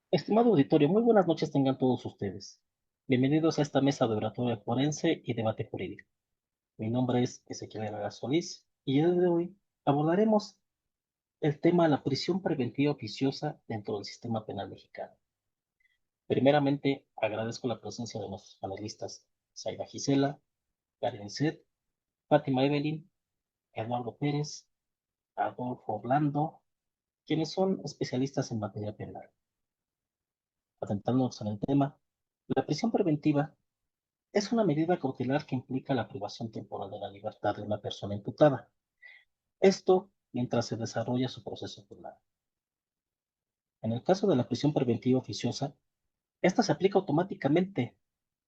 Estimado auditorio, muy buenas noches tengan todos ustedes. Bienvenidos a esta mesa de oratoria forense y debate jurídico. Mi nombre es Ezequiel Herrera Solís y el día de hoy abordaremos el tema de la prisión preventiva oficiosa dentro del sistema penal mexicano. Primeramente, agradezco la presencia de nuestros panelistas Zaida Gisela, Karen Set, Fátima Evelyn, Eduardo Pérez, Adolfo Orlando, quienes son especialistas en materia penal. Adentrándonos en el tema, la prisión preventiva es una medida cautelar que implica la privación temporal de la libertad de una persona imputada. Esto mientras se desarrolla su proceso penal. En el caso de la prisión preventiva oficiosa, esta se aplica automáticamente,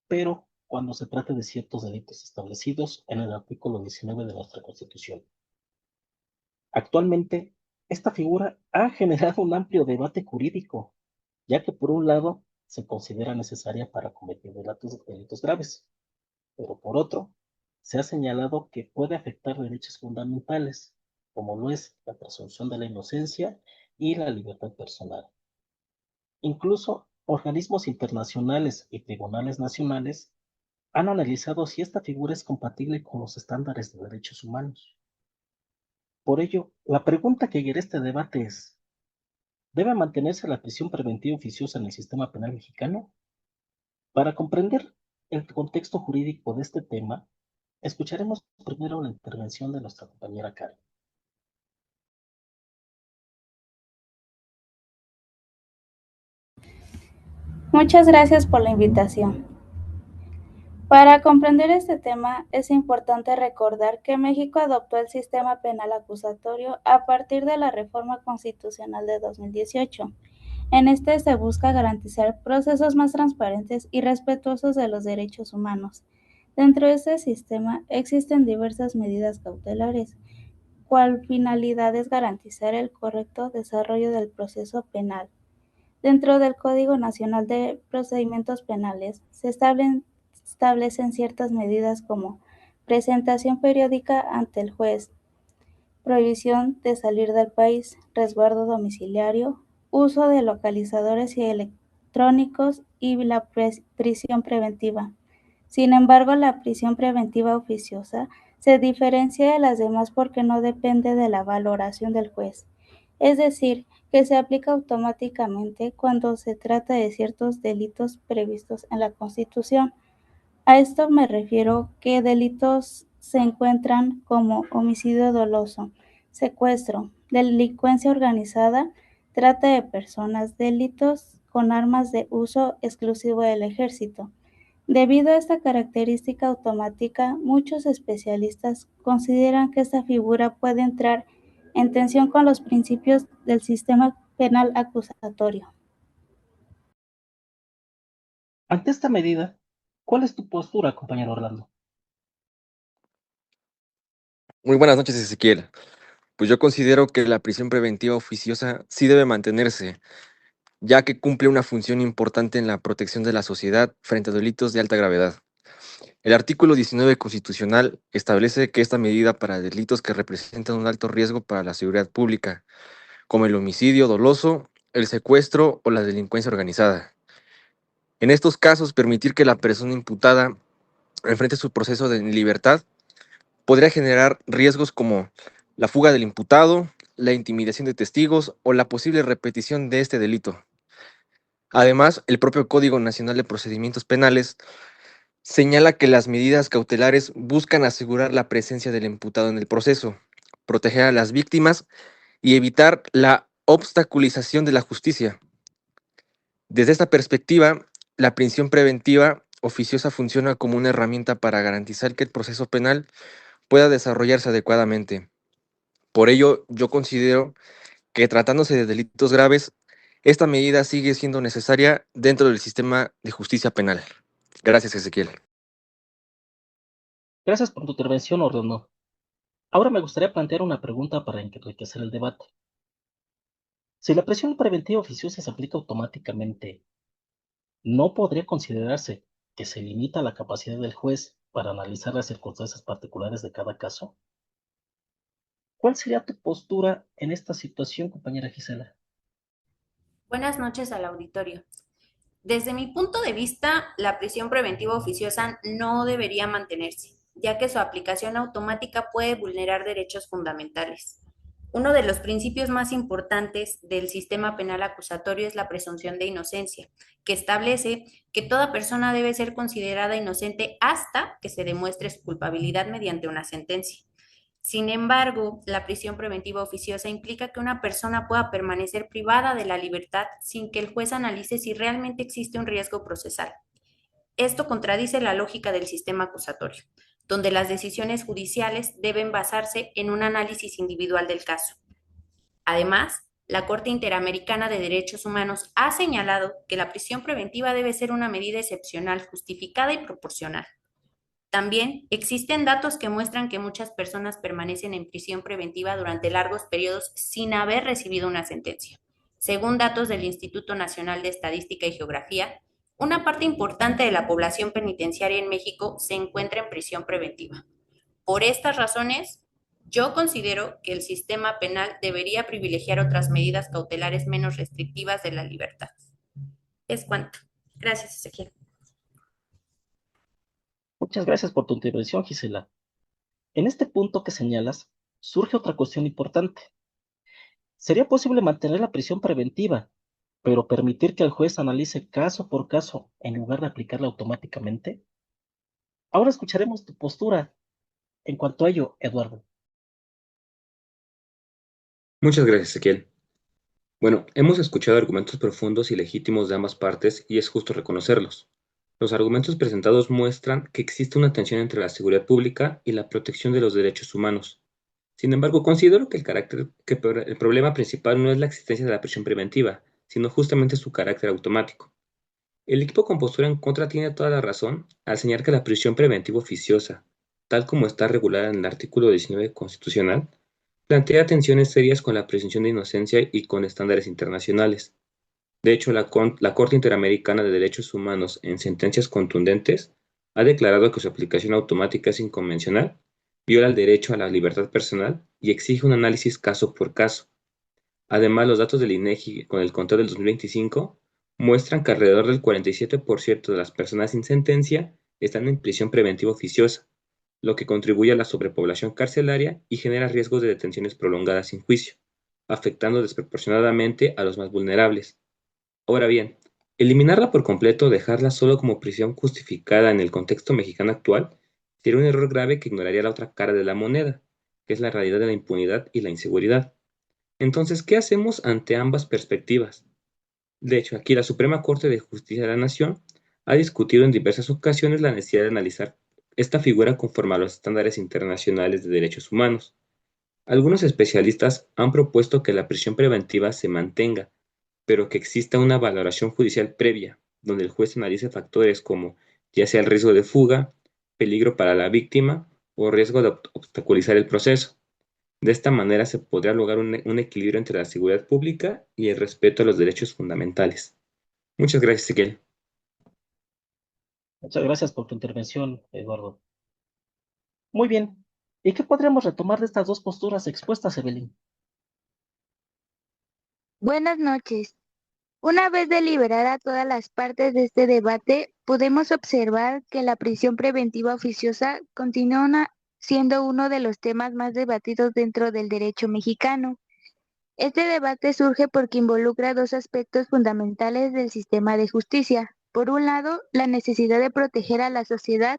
pero cuando se trate de ciertos delitos establecidos en el artículo 19 de nuestra Constitución. Actualmente, esta figura ha generado un amplio debate jurídico, ya que por un lado se considera necesaria para cometer delitos graves, pero por otro, se ha señalado que puede afectar derechos fundamentales, como lo es la presunción de la inocencia y la libertad personal. Incluso organismos internacionales y tribunales nacionales han analizado si esta figura es compatible con los estándares de derechos humanos. Por ello, la pregunta que guiará este debate es, ¿debe mantenerse la prisión preventiva oficiosa en el sistema penal mexicano? Para comprender el contexto jurídico de este tema, escucharemos primero la intervención de nuestra compañera Karen. Muchas gracias por la invitación. Para comprender este tema, es importante recordar que México adoptó el sistema penal acusatorio a partir de la Reforma Constitucional de 2018. En este se busca garantizar procesos más transparentes y respetuosos de los derechos humanos. Dentro de este sistema existen diversas medidas cautelares, cual finalidad es garantizar el correcto desarrollo del proceso penal. Dentro del Código Nacional de Procedimientos Penales se establecen ciertas medidas como presentación periódica ante el juez, prohibición de salir del país, resguardo domiciliario, uso de localizadores y electrónicos y la prisión preventiva. Sin embargo, la prisión preventiva oficiosa se diferencia de las demás porque no depende de la valoración del juez, es decir, que se aplica automáticamente cuando se trata de ciertos delitos previstos en la Constitución. A esto me refiero que delitos se encuentran como homicidio doloso, secuestro, delincuencia organizada, trata de personas, delitos con armas de uso exclusivo del ejército. Debido a esta característica automática, muchos especialistas consideran que esta figura puede entrar en tensión con los principios del sistema penal acusatorio. Ante esta medida, ¿cuál es tu postura, compañero Orlando? Muy buenas noches, Ezequiel. Pues yo considero que la prisión preventiva oficiosa sí debe mantenerse, ya que cumple una función importante en la protección de la sociedad frente a delitos de alta gravedad. El artículo 19 constitucional establece que esta medida para delitos que representan un alto riesgo para la seguridad pública, como el homicidio doloso, el secuestro o la delincuencia organizada. En estos casos, permitir que la persona imputada enfrente su proceso de libertad podría generar riesgos como la fuga del imputado, la intimidación de testigos o la posible repetición de este delito. Además, el propio Código Nacional de Procedimientos Penales señala que las medidas cautelares buscan asegurar la presencia del imputado en el proceso, proteger a las víctimas y evitar la obstaculización de la justicia. Desde esta perspectiva, la prisión preventiva oficiosa funciona como una herramienta para garantizar que el proceso penal pueda desarrollarse adecuadamente. Por ello, yo considero que tratándose de delitos graves, esta medida sigue siendo necesaria dentro del sistema de justicia penal. Gracias, Ezequiel. Gracias por tu intervención, Orlando. Ahora me gustaría plantear una pregunta para enriquecer el debate. Si la prisión preventiva oficiosa se aplica automáticamente, ¿no podría considerarse que se limita la capacidad del juez para analizar las circunstancias particulares de cada caso? ¿Cuál sería tu postura en esta situación, compañera Gisela? Buenas noches al auditorio. Desde mi punto de vista, la prisión preventiva oficiosa no debería mantenerse, ya que su aplicación automática puede vulnerar derechos fundamentales. Uno de los principios más importantes del sistema penal acusatorio es la presunción de inocencia, que establece que toda persona debe ser considerada inocente hasta que se demuestre su culpabilidad mediante una sentencia. Sin embargo, la prisión preventiva oficiosa implica que una persona pueda permanecer privada de la libertad sin que el juez analice si realmente existe un riesgo procesal. Esto contradice la lógica del sistema acusatorio, donde las decisiones judiciales deben basarse en un análisis individual del caso. Además, la Corte Interamericana de Derechos Humanos ha señalado que la prisión preventiva debe ser una medida excepcional, justificada y proporcional. También existen datos que muestran que muchas personas permanecen en prisión preventiva durante largos periodos sin haber recibido una sentencia. Según datos del Instituto Nacional de Estadística y Geografía, una parte importante de la población penitenciaria en México se encuentra en prisión preventiva. Por estas razones, yo considero que el sistema penal debería privilegiar otras medidas cautelares menos restrictivas de la libertad. Es cuanto. Gracias, Ezequiel. Muchas gracias por tu intervención, Gisela. En este punto que señalas, surge otra cuestión importante. ¿Sería posible mantener la prisión preventiva, pero permitir que el juez analice caso por caso en lugar de aplicarla automáticamente? Ahora escucharemos tu postura en cuanto a ello, Eduardo. Muchas gracias, Ezequiel. Bueno, hemos escuchado argumentos profundos y legítimos de ambas partes y es justo reconocerlos. Los argumentos presentados muestran que existe una tensión entre la seguridad pública y la protección de los derechos humanos. Sin embargo, considero que el problema principal no es la existencia de la prisión preventiva, sino justamente su carácter automático. El equipo con postura en contra tiene toda la razón al señalar que la prisión preventiva oficiosa, tal como está regulada en el artículo 19 constitucional, plantea tensiones serias con la presunción de inocencia y con estándares internacionales. De hecho, la Corte Interamericana de Derechos Humanos, en sentencias contundentes, ha declarado que su aplicación automática es inconvencional, viola el derecho a la libertad personal y exige un análisis caso por caso. Además, los datos del INEGI con el conteo del 2025 muestran que alrededor del 47% de las personas sin sentencia están en prisión preventiva oficiosa, lo que contribuye a la sobrepoblación carcelaria y genera riesgos de detenciones prolongadas sin juicio, afectando desproporcionadamente a los más vulnerables. Ahora bien, eliminarla por completo o dejarla solo como prisión justificada en el contexto mexicano actual sería un error grave que ignoraría la otra cara de la moneda, que es la realidad de la impunidad y la inseguridad. Entonces, ¿qué hacemos ante ambas perspectivas? De hecho, aquí la Suprema Corte de Justicia de la Nación ha discutido en diversas ocasiones la necesidad de analizar esta figura conforme a los estándares internacionales de derechos humanos. Algunos especialistas han propuesto que la prisión preventiva se mantenga, pero que exista una valoración judicial previa, donde el juez analice factores como ya sea el riesgo de fuga, peligro para la víctima o riesgo de obstaculizar el proceso. De esta manera se podrá lograr un equilibrio entre la seguridad pública y el respeto a los derechos fundamentales. Muchas gracias, Ezequiel. Muchas gracias por tu intervención, Eduardo. Muy bien. ¿Y qué podríamos retomar de estas dos posturas expuestas, Evelyn? Buenas noches. Una vez deliberada todas las partes de este debate, podemos observar que la prisión preventiva oficiosa continúa siendo uno de los temas más debatidos dentro del derecho mexicano. Este debate surge porque involucra dos aspectos fundamentales del sistema de justicia. Por un lado, la necesidad de proteger a la sociedad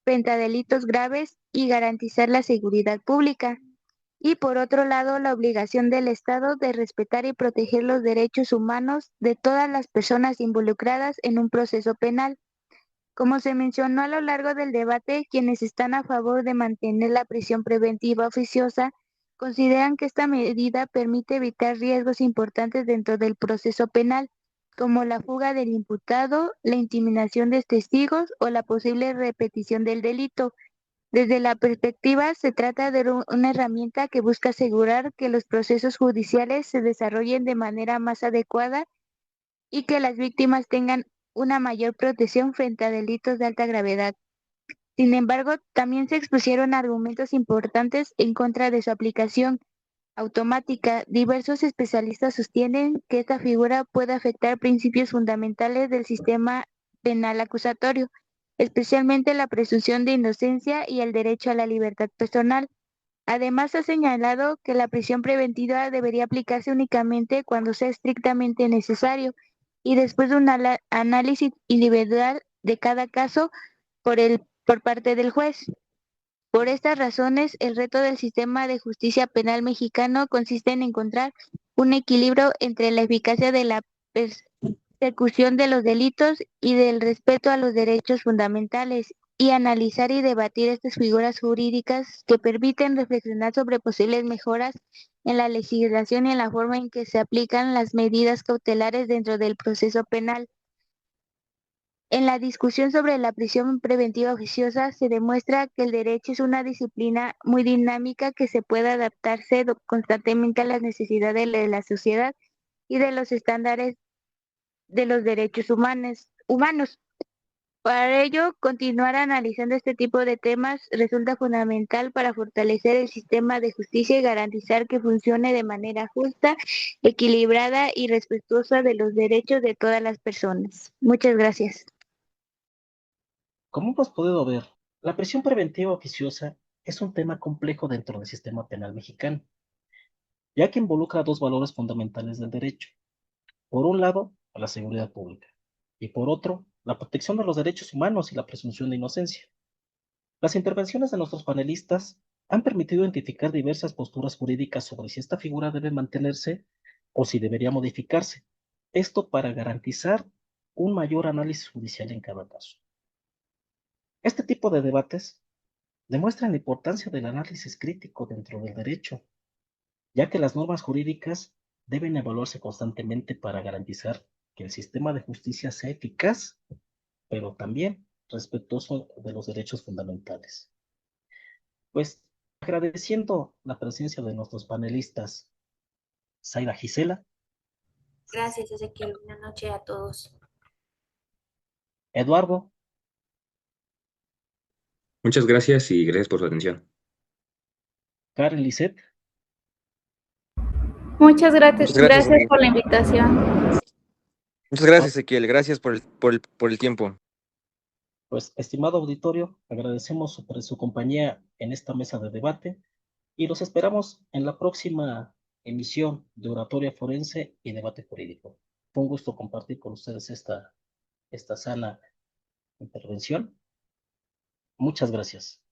frente a delitos graves y garantizar la seguridad pública. Y por otro lado, la obligación del Estado de respetar y proteger los derechos humanos de todas las personas involucradas en un proceso penal. Como se mencionó a lo largo del debate, quienes están a favor de mantener la prisión preventiva oficiosa consideran que esta medida permite evitar riesgos importantes dentro del proceso penal, como la fuga del imputado, la intimidación de testigos o la posible repetición del delito. Desde la perspectiva, se trata de una herramienta que busca asegurar que los procesos judiciales se desarrollen de manera más adecuada y que las víctimas tengan una mayor protección frente a delitos de alta gravedad. Sin embargo, también se expusieron argumentos importantes en contra de su aplicación, automática. Diversos especialistas sostienen que esta figura puede afectar principios fundamentales del sistema penal acusatorio, especialmente la presunción de inocencia y el derecho a la libertad personal. Además, ha señalado que la prisión preventiva debería aplicarse únicamente cuando sea estrictamente necesario y después de un análisis individual de cada caso por parte del juez. Por estas razones, el reto del sistema de justicia penal mexicano consiste en encontrar un equilibrio entre la eficacia de la persecución de los delitos y del respeto a los derechos fundamentales, y analizar y debatir estas figuras jurídicas que permiten reflexionar sobre posibles mejoras en la legislación y en la forma en que se aplican las medidas cautelares dentro del proceso penal. En la discusión sobre la prisión preventiva oficiosa se demuestra que el derecho es una disciplina muy dinámica que se puede adaptarse constantemente a las necesidades de la sociedad y de los estándares de los derechos humanos. Para ello, continuar analizando este tipo de temas resulta fundamental para fortalecer el sistema de justicia y garantizar que funcione de manera justa, equilibrada y respetuosa de los derechos de todas las personas. Muchas gracias. Como hemos podido ver, la prisión preventiva oficiosa es un tema complejo dentro del sistema penal mexicano, ya que involucra dos valores fundamentales del derecho. Por un lado, a la seguridad pública, y por otro, la protección de los derechos humanos y la presunción de inocencia. Las intervenciones de nuestros panelistas han permitido identificar diversas posturas jurídicas sobre si esta figura debe mantenerse o si debería modificarse. Esto para garantizar un mayor análisis judicial en cada caso. Este tipo de debates demuestran la importancia del análisis crítico dentro del derecho, ya que las normas jurídicas deben evaluarse constantemente para garantizar que el sistema de justicia sea eficaz, pero también respetuoso de los derechos fundamentales. Pues agradeciendo la presencia de nuestros panelistas, Zaida Gisela, Gracias, Ezequiel. Buenas noches a todos. Eduardo, Muchas gracias y gracias por su atención. Karen Lisset, Muchas Muchas gracias, gracias Ezequiel. por la invitación. Muchas gracias, Ezequiel. Gracias por el tiempo. pues estimado auditorio, agradecemos su compañía en esta mesa de debate y los esperamos en la próxima emisión de Oratoria Forense y Debate Jurídico. Fue un gusto compartir con ustedes esta sana intervención. Muchas gracias.